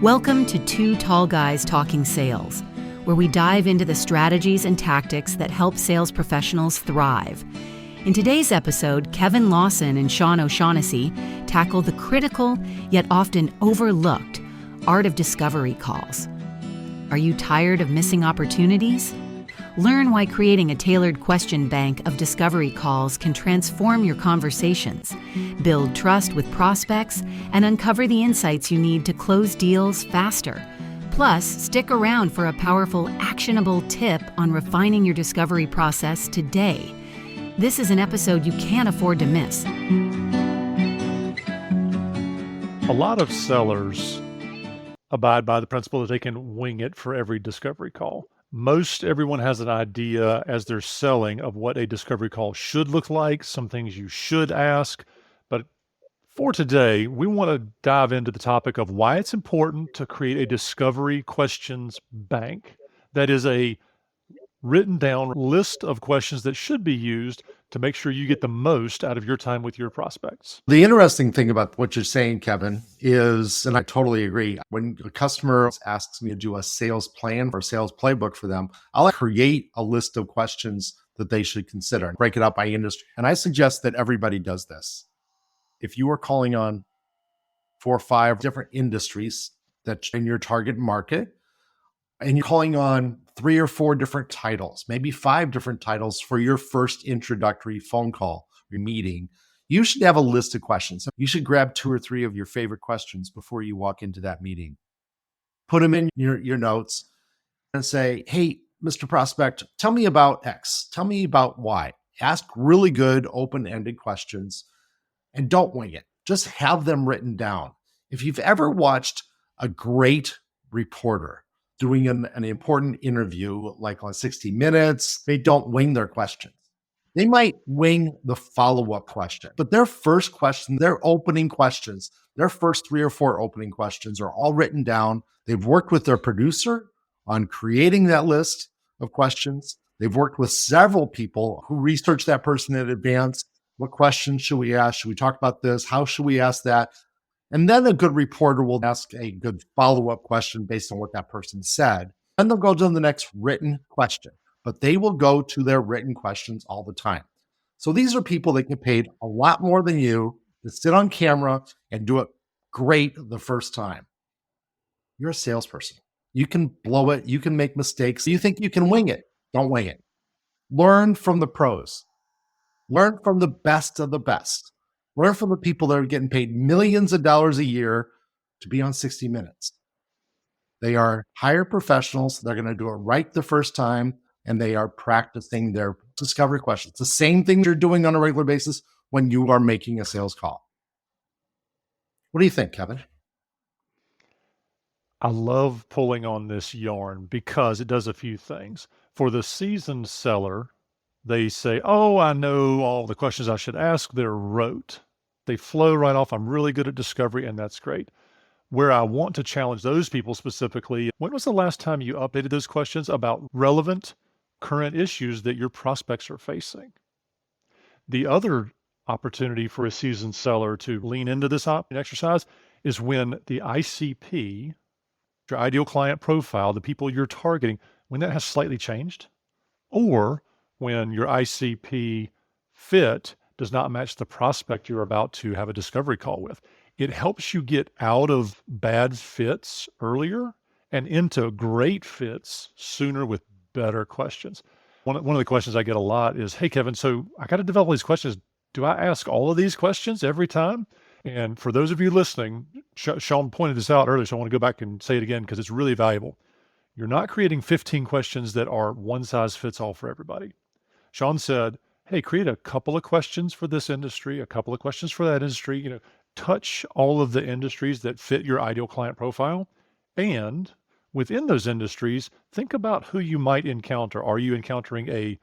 Welcome to Two Tall Guys Talking Sales, where we dive into the strategies and tactics that help sales professionals thrive. In today's episode, Kevin Lawson and Sean O'Shaughnessey tackle the critical, yet often overlooked, art of discovery calls. Are you tired of missing opportunities? Learn why creating a tailored question bank of discovery calls can transform your conversations, build trust with prospects, and uncover the insights you need to close deals faster. Plus, stick around for a powerful, actionable tip on refining your discovery process today. This is an episode you can't afford to miss. A lot of sellers abide by the principle that they can wing it for every discovery call. Most everyone has an idea as they're selling of what a discovery call should look like, some things you should ask. But for today, we want to dive into the topic of why it's important to create a discovery questions bank. That is a written down list of questions that should be used to make sure you get the most out of your time with your prospects. The interesting thing about what you're saying, Kevin, is, and I totally agree, when a customer asks me to do a sales plan or a sales playbook for them, I'll create a list of questions that they should consider and break it up by industry. And I suggest that everybody does this. If you are calling on 4 or 5 different industries that in your target market, and you're calling on 3 or 4 different titles, maybe 5 different titles for your first introductory phone call or meeting, you should have a list of questions. You should grab 2 or 3 of your favorite questions before you walk into that meeting. Put them in your notes and say, hey, Mr. Prospect, tell me about X. Tell me about Y. Ask really good open-ended questions and don't wing it. Just have them written down. If you've ever watched a great reporter doing an important interview, like on 60 Minutes, they don't wing their questions. They might wing the follow-up question, but their first question, their opening questions, their first 3 or 4 opening questions are all written down. They've worked with their producer on creating that list of questions. They've worked with several people who research that person in advance. What questions should we ask? Should we talk about this? How should we ask that? And then a good reporter will ask a good follow-up question based on what that person said. Then they'll go to the next written question, but they will go to their written questions all the time. So these are people that get paid a lot more than you to sit on camera and do it great the first time. You're a salesperson. You can blow it. You can make mistakes. You think you can wing it. Don't wing it. Learn from the pros. Learn from the best of the best. Learn from the people that are getting paid millions of dollars a year to be on 60 Minutes. They are hired professionals. They're going to do it right the first time, and they are practicing their discovery questions. The same thing you're doing on a regular basis when you are making a sales call. What do you think, Kevin? I love pulling on this yarn because it does a few things. For the seasoned seller, they say, oh, I know all the questions I should ask. They're rote. They flow right off. I'm really good at discovery, and that's great. Where I want to challenge those people specifically, when was the last time you updated those questions about relevant current issues that your prospects are facing? The other opportunity for a seasoned seller to lean into this exercise is when the ICP, your ideal client profile, the people you're targeting, when that has slightly changed, or when your ICP fit does not match the prospect you're about to have a discovery call with. It helps you get out of bad fits earlier and into great fits sooner with better questions. One of the questions I get a lot is, hey, Kevin, so I got to develop these questions. Do I ask all of these questions every time? And for those of you listening, Sean pointed this out earlier, so I want to go back and say it again because it's really valuable. You're not creating 15 questions that are one size fits all for everybody. Sean said, hey, create a couple of questions for this industry, a couple of questions for that industry, touch all of the industries that fit your ideal client profile. And within those industries, think about who you might encounter. Are you encountering a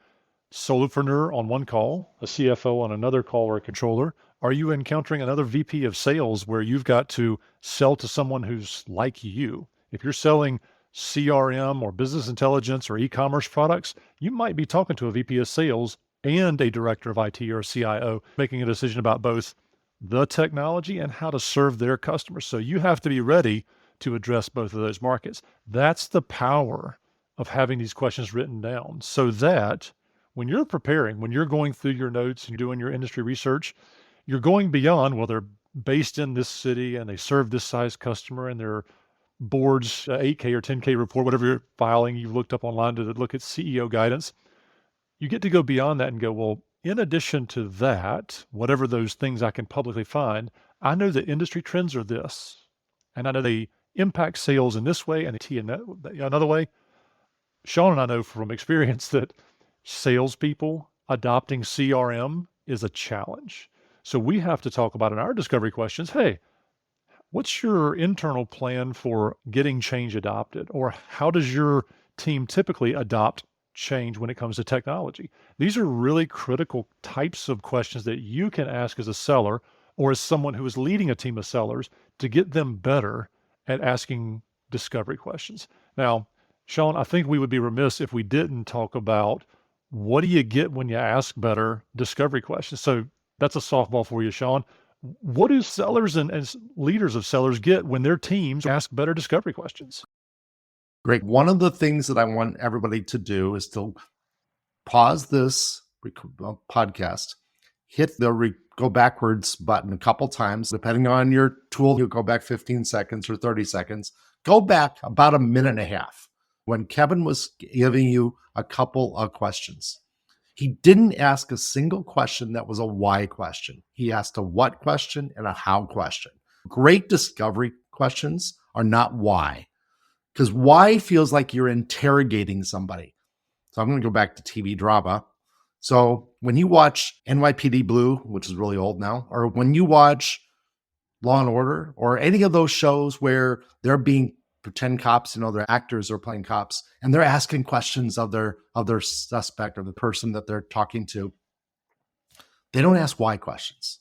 solopreneur on one call, a CFO on another call, or a controller? Are you encountering another VP of sales where you've got to sell to someone who's like you? If you're selling CRM or business intelligence or e-commerce products, you might be talking to a VP of sales and a director of IT or a CIO, making a decision about both the technology and how to serve their customers. So you have to be ready to address both of those markets. That's the power of having these questions written down, so that when you're preparing, when you're going through your notes and you're doing your industry research, you're going beyond, well, they're based in this city and they serve this size customer and their board's 8K or 10K report, whatever you're filing, you've looked up online to look at CEO guidance. You get to go beyond that and go, well, in addition to that, whatever those things I can publicly find, I know that industry trends are this, and I know they impact sales in this way and in another way. Sean and I know from experience that salespeople adopting CRM is a challenge. So we have to talk about in our discovery questions, hey, what's your internal plan for getting change adopted? Or how does your team typically adopt change when it comes to technology? These are really critical types of questions that you can ask as a seller or as someone who is leading a team of sellers to get them better at asking discovery questions. Now, Sean, I think we would be remiss if we didn't talk about what do you get when you ask better discovery questions. So that's a softball for you, Sean. What do sellers and leaders of sellers get when their teams ask better discovery questions? Great. One of the things that I want everybody to do is to pause this podcast, hit the go backwards button a couple times. Depending on your tool, you'll go back 15 seconds or 30 seconds. Go back about a minute and a half when Kevin was giving you a couple of questions. He didn't ask a single question that was a why question. He asked a what question and a how question. Great discovery questions are not why, because why feels like you're interrogating somebody. So I'm going to go back to TV drama. So when you watch NYPD Blue, which is really old now, or when you watch Law and Order or any of those shows where they're being pretend cops, their actors are playing cops, and they're asking questions of their suspect or the person that they're talking to. They don't ask why questions.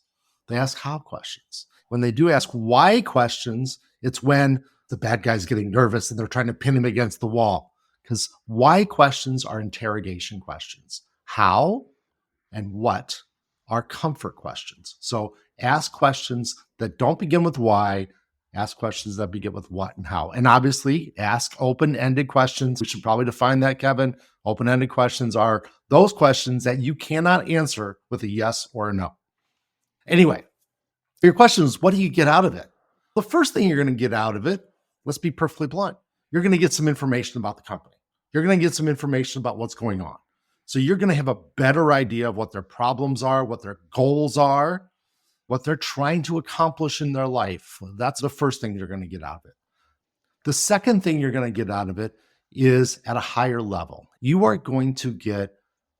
They ask how questions. When they do ask why questions, it's when the bad guy's getting nervous and they're trying to pin him against the wall. Because why questions are interrogation questions. How and what are comfort questions. So ask questions that don't begin with why. Ask questions that begin with what and how. And obviously, ask open-ended questions. We should probably define that, Kevin. Open-ended questions are those questions that you cannot answer with a yes or a no. Anyway, your question is, what do you get out of it? The first thing you're going to get out of it, let's be perfectly blunt, you're going to get some information about the company. You're going to get some information about what's going on. So you're going to have a better idea of what their problems are, what their goals are, what they're trying to accomplish in their life. That's the first thing you're going to get out of it. The second thing you're going to get out of it is at a higher level. You are going to get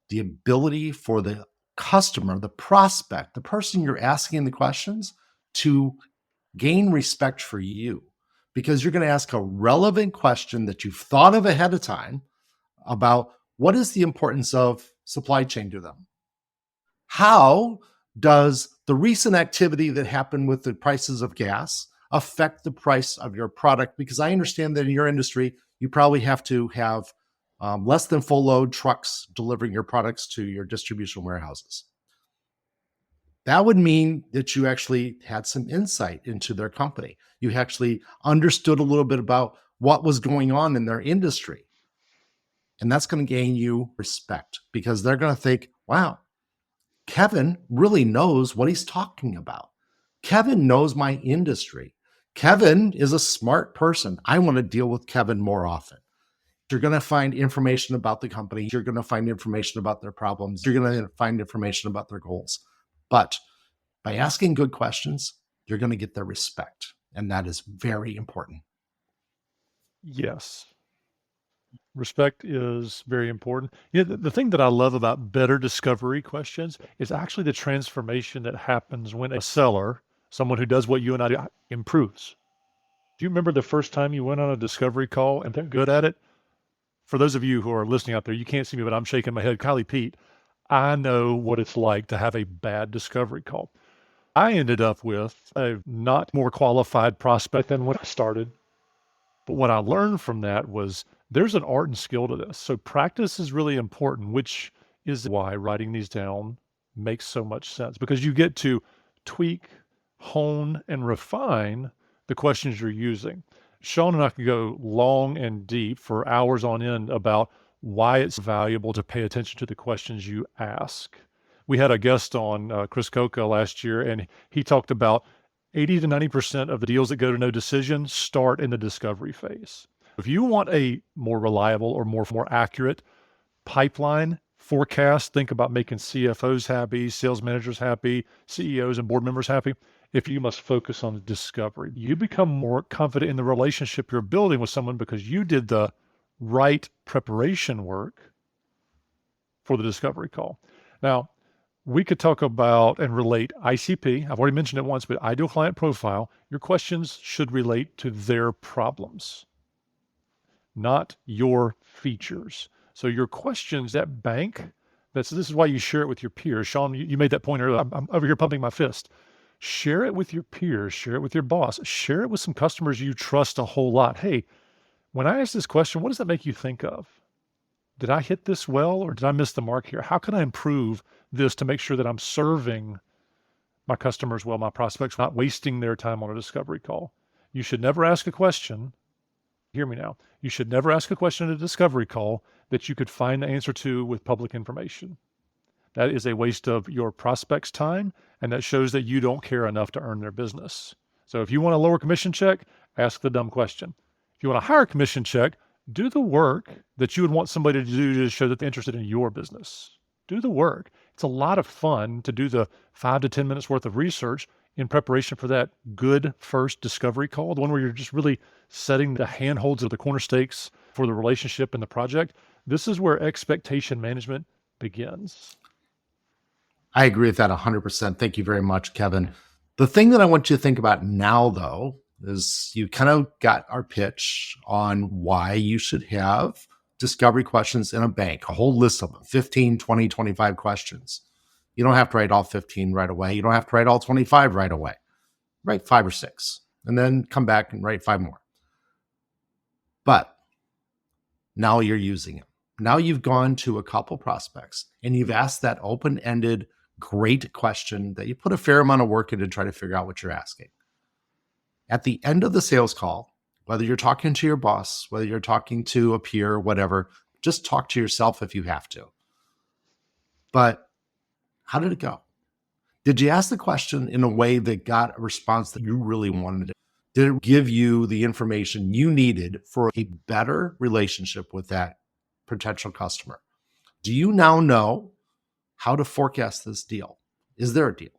the ability for the customer, the prospect, the person you're asking the questions to gain respect for you, because you're going to ask a relevant question that you've thought of ahead of time about what is the importance of supply chain to them? How does the recent activity that happened with the prices of gas affect the price of your product? Because I understand that in your industry, you probably have to have less than full load trucks delivering your products to your distribution warehouses. That would mean that you actually had some insight into their company. You actually understood a little bit about what was going on in their industry. And that's going to gain you respect, because they're going to think, wow, Kevin really knows what he's talking about. Kevin knows my industry. Kevin is a smart person. I want to deal with Kevin more often. You're going to find information about the company. You're going to find information about their problems. You're going to find information about their goals. But by asking good questions, you're going to get their respect. And that is very important. Yes. Respect is very important. The thing that I love about better discovery questions is actually the transformation that happens when a seller, someone who does what you and I do, improves. Do you remember the first time you went on a discovery call and they're good at it? For those of you who are listening out there, you can't see me, but I'm shaking my head. Kylie Pete, I know what it's like to have a bad discovery call. I ended up with a not more qualified prospect than when I started. But what I learned from that was there's an art and skill to this. So practice is really important, which is why writing these down makes so much sense, because you get to tweak, hone, and refine the questions you're using. Sean and I can go long and deep for hours on end about why it's valuable to pay attention to the questions you ask. We had a guest on, Chris Coca, last year, and he talked about 80 to 90% of the deals that go to no decision start in the discovery phase. If you want a more reliable or more accurate pipeline forecast, think about making CFOs happy, sales managers happy, CEOs and board members happy. If you must focus on the discovery, you become more confident in the relationship you're building with someone because you did the right preparation work for the discovery call. Now, we could talk about and relate ICP. I've already mentioned it once, but ideal client profile. Your questions should relate to their problems, not your features. So your questions that bank, this is why you share it with your peers. Sean, you made that point earlier. I'm over here pumping my fist. Share it with your peers, share it with your boss, share it with some customers you trust a whole lot. Hey, when I ask this question, what does that make you think of? Did I hit this well or did I miss the mark here? How can I improve this to make sure that I'm serving my customers well, my prospects, not wasting their time on a discovery call? You should never ask a question. Hear me now. You should never ask a question at a discovery call that you could find the answer to with public information. That is a waste of your prospect's time, and that shows that you don't care enough to earn their business. So if you want a lower commission check, ask the dumb question. If you want a higher commission check, do the work that you would want somebody to do to show that they're interested in your business. Do the work. It's a lot of fun to do the 5 to 10 minutes worth of research in preparation for that good first discovery call, the one where you're just really setting the handholds of the corner stakes for the relationship and the project. This is where expectation management begins. I agree with that 100%. Thank you very much, Kevin. The thing that I want you to think about now, though, is you kind of got our pitch on why you should have discovery questions in a bank, a whole list of them, 15, 20, 25 questions. You don't have to write all 15 right away. You don't have to write all 25 right away. Write 5 or 6, and then come back and write 5 more. But now you're using it. Now you've gone to a couple prospects and you've asked that open-ended, great question that you put a fair amount of work into to try to figure out what you're asking. At the end of the sales call, whether you're talking to your boss, whether you're talking to a peer, whatever, just talk to yourself if you have to. But how did it go? Did you ask the question in a way that got a response that you really wanted? Did it give you the information you needed for a better relationship with that potential customer? Do you now know how to forecast this deal? Is there a deal?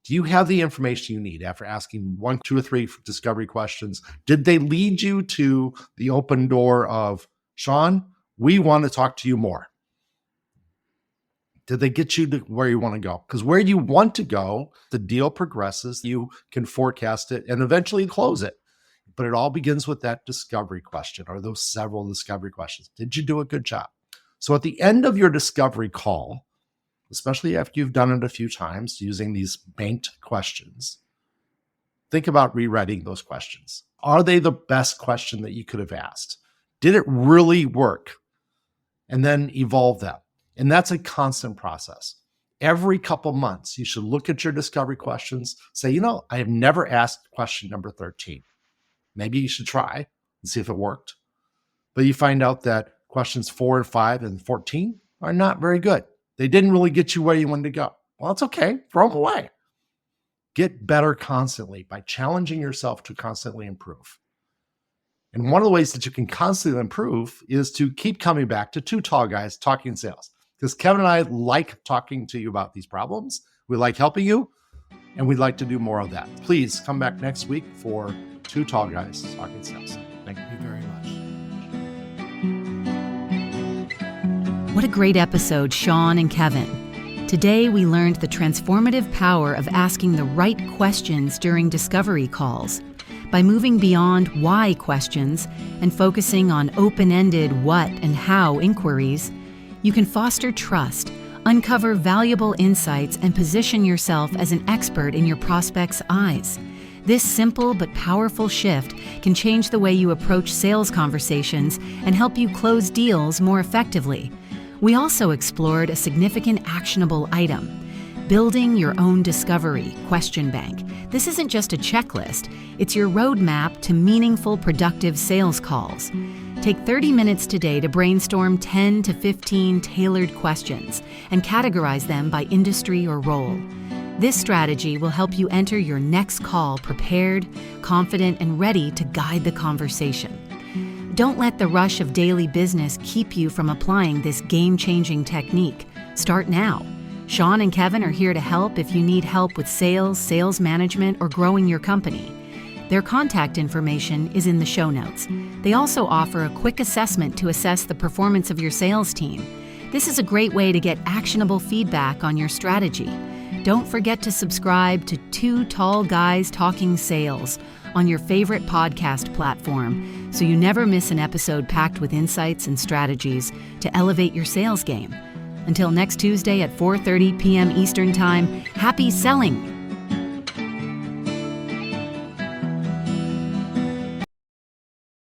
Do you have the information you need after asking 1, 2, or 3 discovery questions? Did they lead you to the open door of, Sean, we want to talk to you more? Did they get you to where you want to go? Because where you want to go, the deal progresses, you can forecast it and eventually close it. But it all begins with that discovery question or those several discovery questions. Did you do a good job? So at the end of your discovery call, especially after you've done it a few times using these banked questions, think about rewriting those questions. Are they the best question that you could have asked? Did it really work? And then evolve them. And that's a constant process. Every couple months, you should look at your discovery questions, say, I have never asked question number 13. Maybe you should try and see if it worked. But you find out that questions 4 and 5 and 14 are not very good. They didn't really get you where you wanted to go. Well, that's okay. Throw them away. Get better constantly by challenging yourself to constantly improve. And one of the ways that you can constantly improve is to keep coming back to Two Tall Guys Talking Sales. Because Kevin and I like talking to you about these problems. We like helping you, and we'd like to do more of that. Please come back next week for Two Tall Guys Talking Sales. Thank you very much. What a great episode, Sean and Kevin. Today, we learned the transformative power of asking the right questions during discovery calls. By moving beyond why questions and focusing on open-ended what and how inquiries, you can foster trust, uncover valuable insights, and position yourself as an expert in your prospect's eyes. This simple but powerful shift can change the way you approach sales conversations and help you close deals more effectively. We also explored a significant actionable item: building your own discovery question bank This isn't just a checklist, it's your roadmap to meaningful, productive sales calls. Take 30 minutes today to brainstorm 10 to 15 tailored questions and categorize them by industry or role. This strategy will help you enter your next call prepared, confident, and ready to guide the conversation. Don't let the rush of daily business keep you from applying this game-changing technique. Start now. Sean and Kevin are here to help if you need help with sales, sales management, or growing your company. Their contact information is in the show notes. They also offer a quick assessment to assess the performance of your sales team. This is a great way to get actionable feedback on your strategy. Don't forget to subscribe to Two Tall Guys Talking Sales on your favorite podcast platform so you never miss an episode packed with insights and strategies to elevate your sales game. Until next Tuesday at 4:30 p.m. Eastern Time, happy selling!